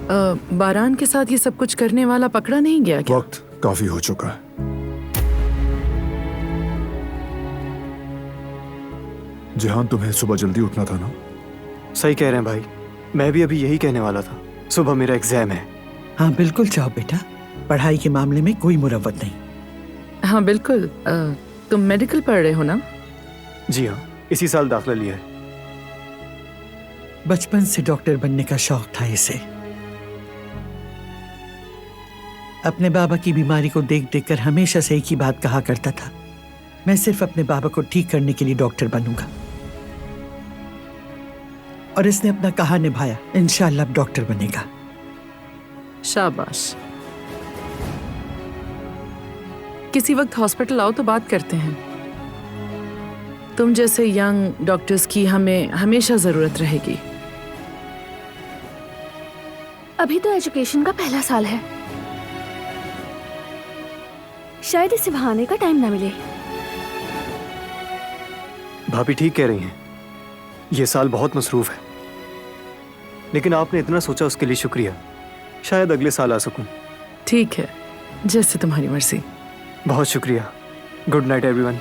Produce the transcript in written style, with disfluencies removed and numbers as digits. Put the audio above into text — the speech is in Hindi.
बारान के साथ ये सब कुछ करने वाला पकड़ा नहीं गया क्या? वक्त काफी हो चुका है। जिहान, तुम्हें सुबह जल्दी उठना था ना? सही कह रहे हैं भाई, मैं भी अभी यही कहने वाला था। सुबह मेरा एग्जाम है। हाँ बिल्कुल जाओ बेटा, पढ़ाई के मामले में कोई मुरव्वत नहीं। हाँ बिल्कुल। तुम मेडिकल पढ़ रहे हो ना? जी हाँ, इसी साल दाखिला लिया है। बचपन से डॉक्टर बनने का शौक था इसे। अपने बाबा की बीमारी को देख देख कर हमेशा से एक ही बात कहा करता था, मैं सिर्फ अपने बाबा को ठीक करने के लिए डॉक्टर बनूंगा। और इसने अपना कहा निभाया, इंशाअल्लाह अब डॉक्टर बनेगा। शाबाश। किसी वक्त हॉस्पिटल आओ तो बात करते हैं। तुम जैसे यंग डॉक्टर्स की हमें हमेशा जरूरत रहेगी। अभी तो एजुकेशन का पहला साल है, शायद इसे वहां आने का टाइम ना मिले। भाभी ठीक कह रही हैं, ये साल बहुत मसरूफ है, लेकिन आपने इतना सोचा उसके लिए शुक्रिया। शायद अगले साल आ सकूं। ठीक है, जैसे तुम्हारी मर्जी। बहुत शुक्रिया। Good night everyone.